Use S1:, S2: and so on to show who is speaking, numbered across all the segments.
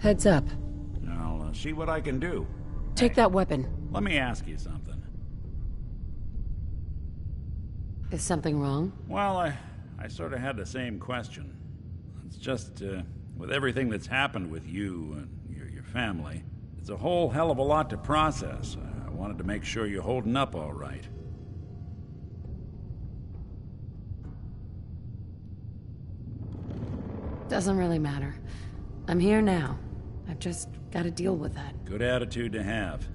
S1: Heads up.
S2: I'll see what I can do.
S1: Take that weapon.
S2: Let me ask you something.
S1: Is something wrong?
S2: Well, I sort of had the same question. It's just, with everything that's happened with you and your family, it's a whole hell of a lot to process. I wanted to make sure you're holding up all right.
S1: Doesn't really matter. I'm here now. I've just got to deal with that.
S2: Good attitude to have.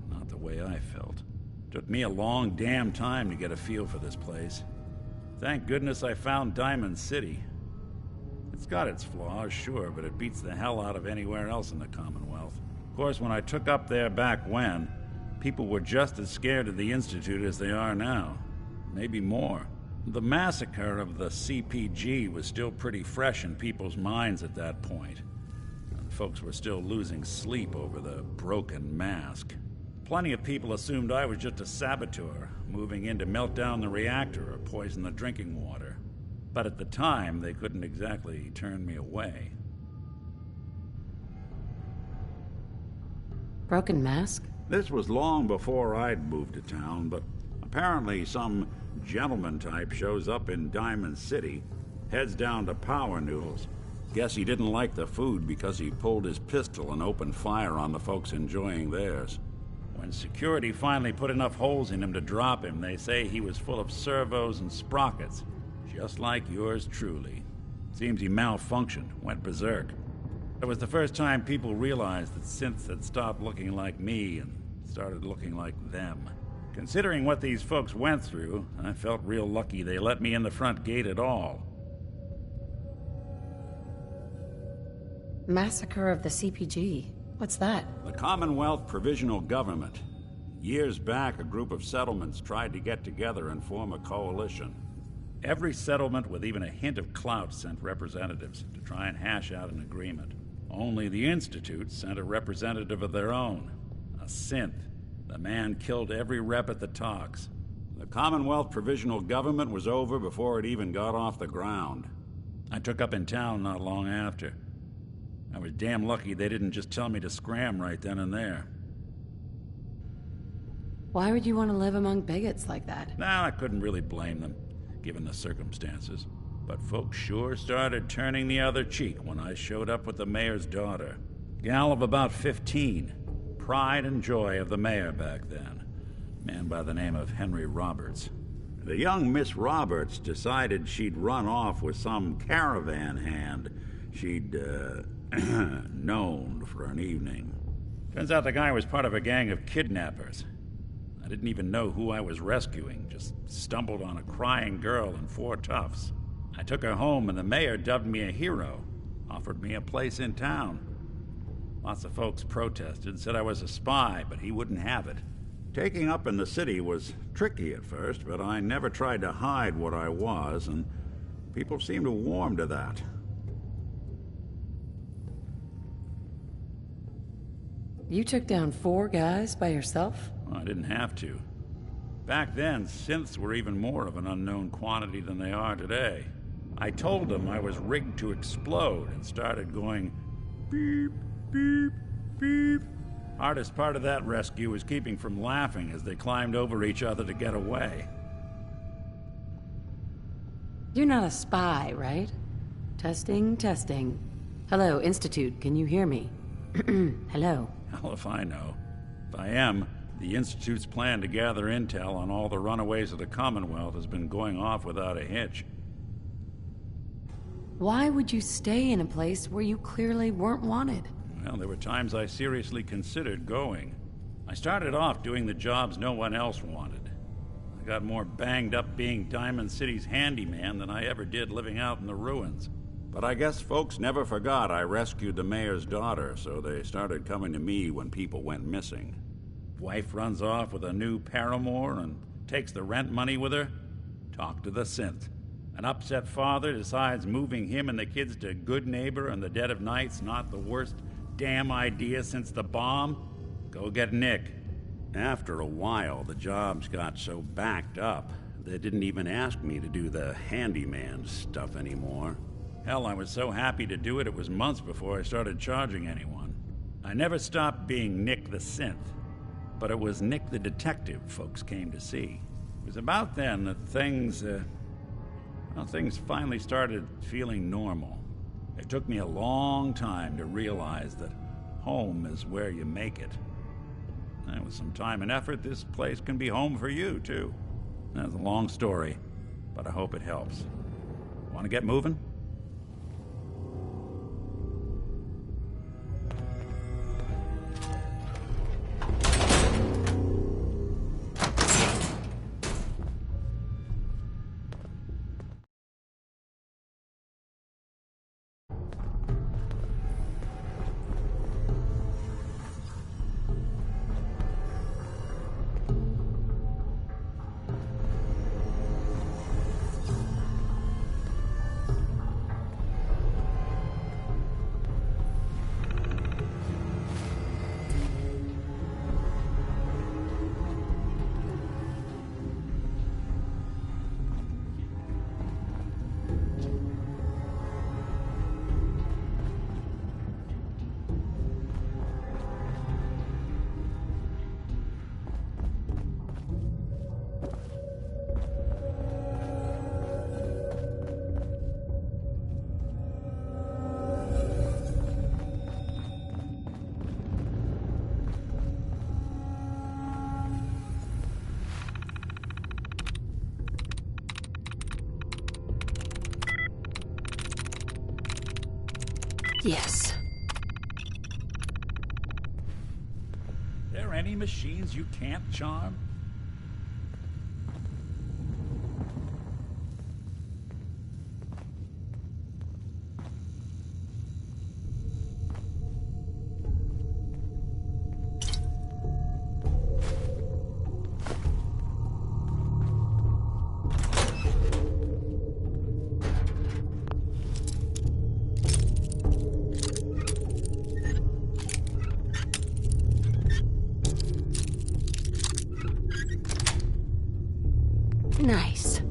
S2: Not the way I felt. Took me a long damn time to get a feel for this place. Thank goodness I found Diamond City. It's got its flaws, sure, but it beats the hell out of anywhere else in the Commonwealth. Of course, when I took up there back when, people were just as scared of the Institute as they are now. Maybe more. The massacre of the CPG was still pretty fresh in people's minds at that point. And folks were still losing sleep over the broken mask. Plenty of people assumed I was just a saboteur, moving in to melt down the reactor or poison the drinking water. But at the time, they couldn't exactly turn me away.
S1: Broken mask?
S2: This was long before I'd moved to town, but apparently some gentleman type shows up in Diamond City, heads down to Power Noodles. Guess he didn't like the food because he pulled his pistol and opened fire on the folks enjoying theirs. When security finally put enough holes in him to drop him, they say he was full of servos and sprockets, just like yours truly. Seems he malfunctioned, went berserk. It was the first time people realized that synths had stopped looking like me and started looking like them. Considering what these folks went through, I felt real lucky they let me in the front gate at all.
S1: Massacre of the CPG. What's that?
S2: The Commonwealth Provisional Government. Years back, a group of settlements tried to get together and form a coalition. Every settlement with even a hint of clout sent representatives to try and hash out an agreement. Only the Institute sent a representative of their own, a synth. The man killed every rep at the talks. The Commonwealth Provisional Government was over before it even got off the ground. I took up in town not long after. I was damn lucky they didn't just tell me to scram right then and there.
S1: Why would you want to live among bigots like that?
S2: Nah, I couldn't really blame them, given the circumstances. But folks sure started turning the other cheek when I showed up with the mayor's daughter. Gal of about 15. Pride and joy of the mayor back then. Man by the name of Henry Roberts. The young Miss Roberts decided she'd run off with some caravan hand she'd, known for an evening. Turns out the guy was part of a gang of kidnappers. I didn't even know who I was rescuing, just stumbled on a crying girl and 4 toughs. I took her home and the mayor dubbed me a hero, offered me a place in town. Lots of folks protested, said I was a spy, but he wouldn't have it. Taking up in the city was tricky at first, but I never tried to hide what I was, and people seemed to warm to that.
S1: You took down 4 guys by yourself?
S2: Well, I didn't have to. Back then, synths were even more of an unknown quantity than they are today. I told them I was rigged to explode and started going beep, beep, beep. Hardest part of that rescue was keeping from laughing as they climbed over each other to get away.
S1: You're not a spy, right? Testing, testing. Hello, Institute, can you hear me? Hello.
S2: Hell if I know. If I am, the Institute's plan to gather intel on all the runaways of the Commonwealth has been going off without a hitch.
S1: Why would you stay in a place where you clearly weren't wanted?
S2: Well, there were times I seriously considered going. I started off doing the jobs no one else wanted. I got more banged up being Diamond City's handyman than I ever did living out in the ruins. But I guess folks never forgot I rescued the mayor's daughter, so they started coming to me when people went missing. Wife runs off with a new paramour and takes the rent money with her. Talk to the synth. An upset father decides moving him and the kids to Good Neighbor in the dead of night's not the worst damn idea since the bomb. Go get Nick. After a while, the jobs got so backed up, they didn't even ask me to do the handyman stuff anymore. Hell, I was so happy to do it, it was months before I started charging anyone. I never stopped being Nick the Synth, but it was Nick the Detective folks came to see. It was about then that things finally started feeling normal. It took me a long time to realize that home is where you make it. And with some time and effort, this place can be home for you, too. That's a long story, but I hope it helps. Want to get moving?
S1: Yes.
S2: There any machines you can't charm?
S1: Nice.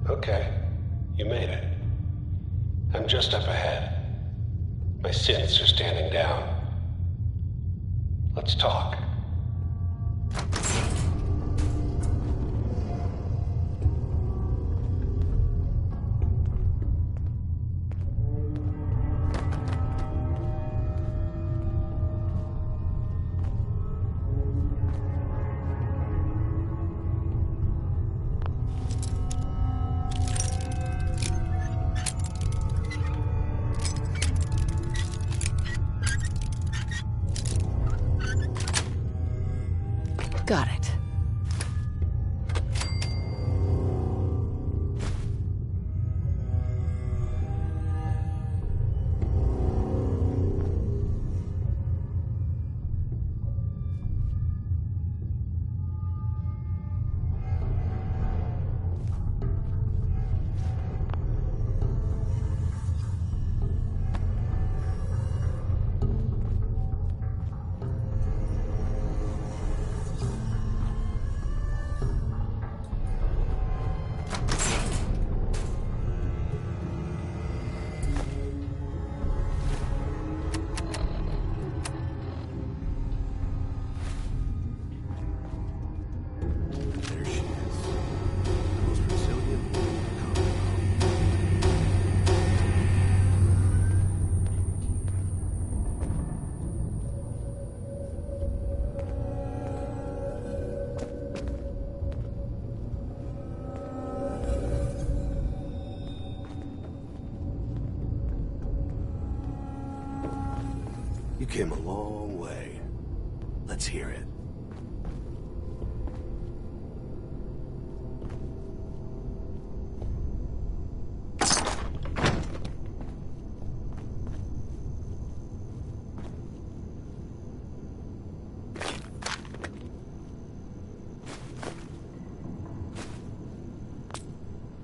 S3: Okay, you made it. I'm just up ahead. My synths are standing down. Let's talk.
S1: Got it.
S4: You came a long way. Let's hear it.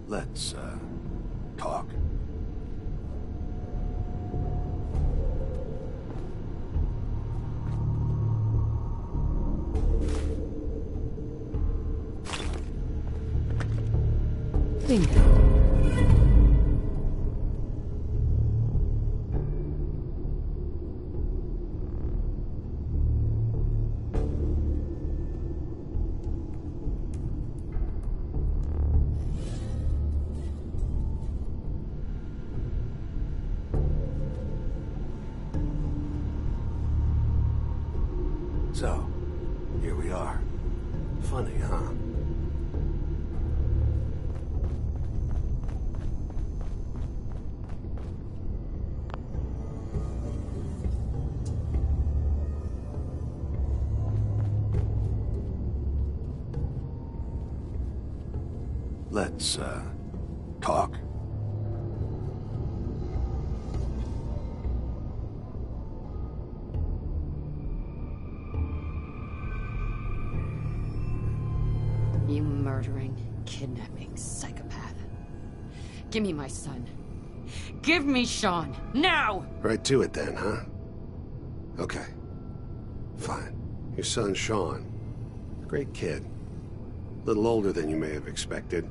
S4: Let's, talk.
S1: Bingo.
S4: So, here we are. Funny, huh? Let's, talk.
S1: You murdering, kidnapping psychopath. Give me my son. Give me Sean, now!
S4: Right to it then, huh? Okay. Fine. Your son, Sean. Great kid. A little older than you may have expected.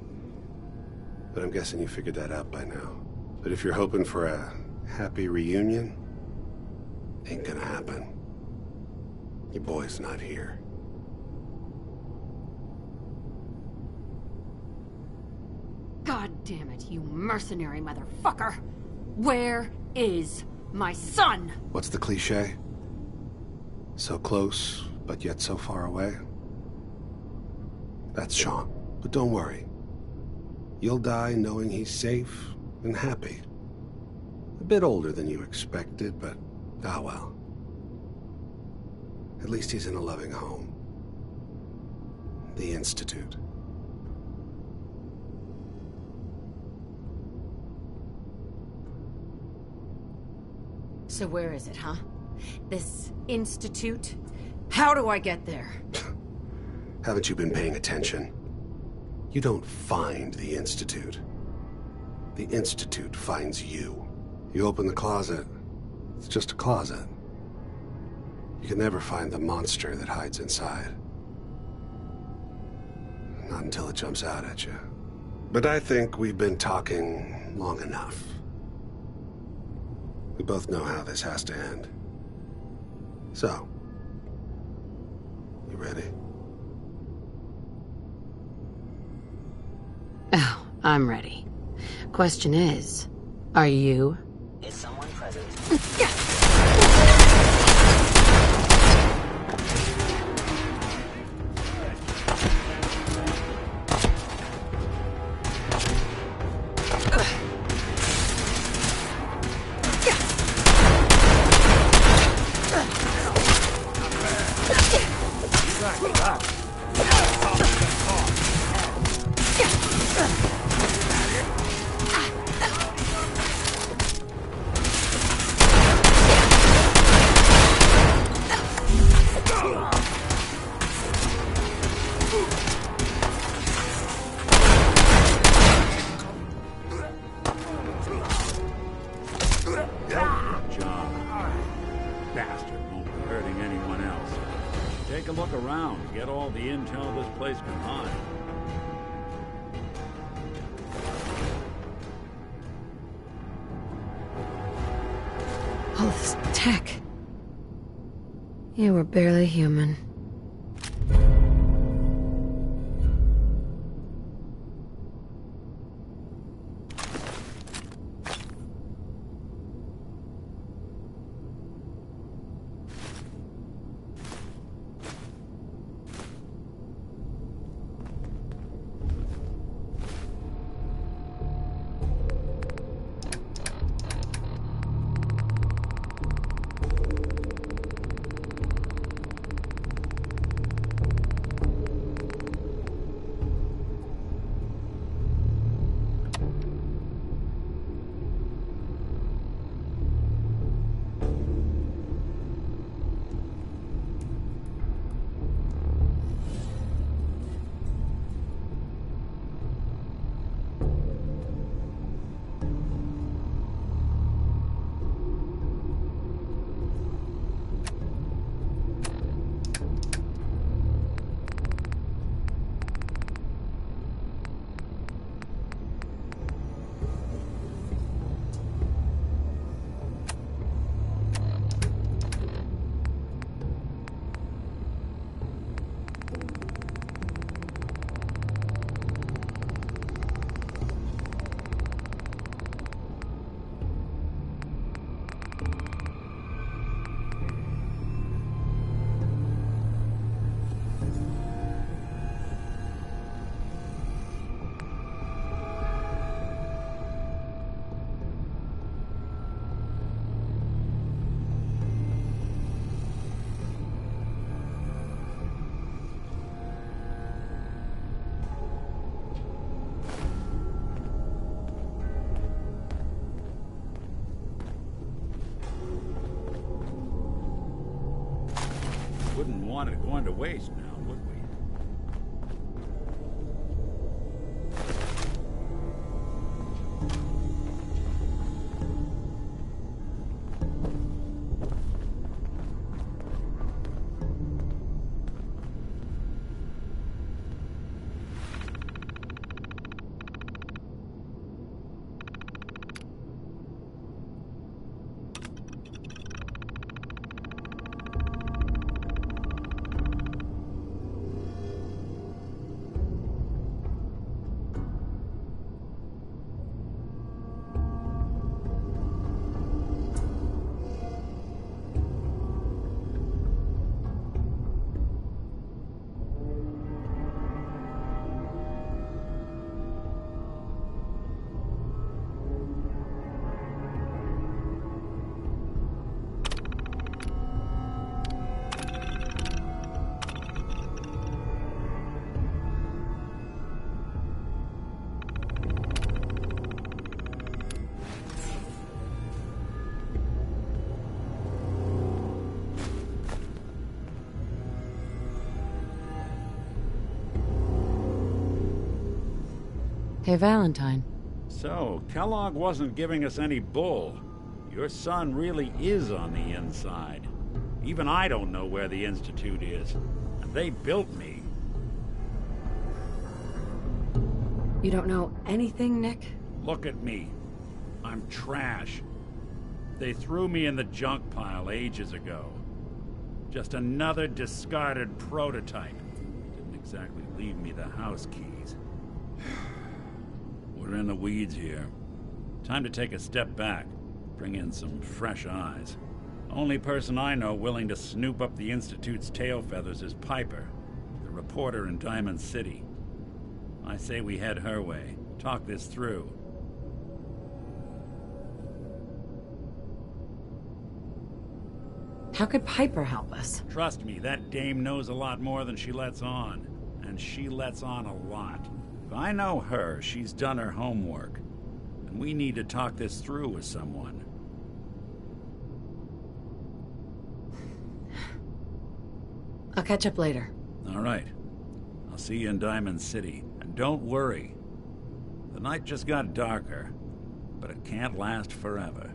S4: But I'm guessing you figured that out by now. But if you're hoping for a happy reunion, ain't gonna happen. Your boy's not here.
S1: God damn it, you mercenary motherfucker! Where is my son?
S4: What's the cliche? So close, but yet so far away? That's Sean. But don't worry. You'll die knowing he's safe and happy. A bit older than you expected, but ah well. At least he's in a loving home. The Institute.
S1: So where is it, huh? This institute? How do I get there?
S4: Haven't you been paying attention? You don't find the Institute. The Institute finds you. You open the closet, it's just a closet. You can never find the monster that hides inside. Not until it jumps out at you. But I think we've been talking long enough. We both know how this has to end. So, you ready?
S1: Oh, I'm ready. Question is, are you?
S5: Is someone present?
S2: Take a look around. Get all the intel this place can hide.
S1: All this tech. You were barely human.
S2: want it going to waste now, would we?
S1: Hey, Valentine.
S2: So, Kellogg wasn't giving us any bull. Your son really is on the inside. Even I don't know where the Institute is. And they built me.
S1: You don't know anything, Nick?
S2: Look at me. I'm trash. They threw me in the junk pile ages ago. Just another discarded prototype. Didn't exactly leave me the house keys. We're in the weeds here. Time to take a step back. Bring in some fresh eyes. Only person I know willing to snoop up the Institute's tail feathers is Piper, the reporter in Diamond City. I say we head her way. Talk this through.
S1: How could Piper help us?
S2: Trust me, that dame knows a lot more than she lets on. And she lets on a lot. If I know her, she's done her homework. And we need to talk this through with someone.
S1: I'll catch up later.
S2: All right. I'll see you in Diamond City. And don't worry. The night just got darker, but it can't last forever.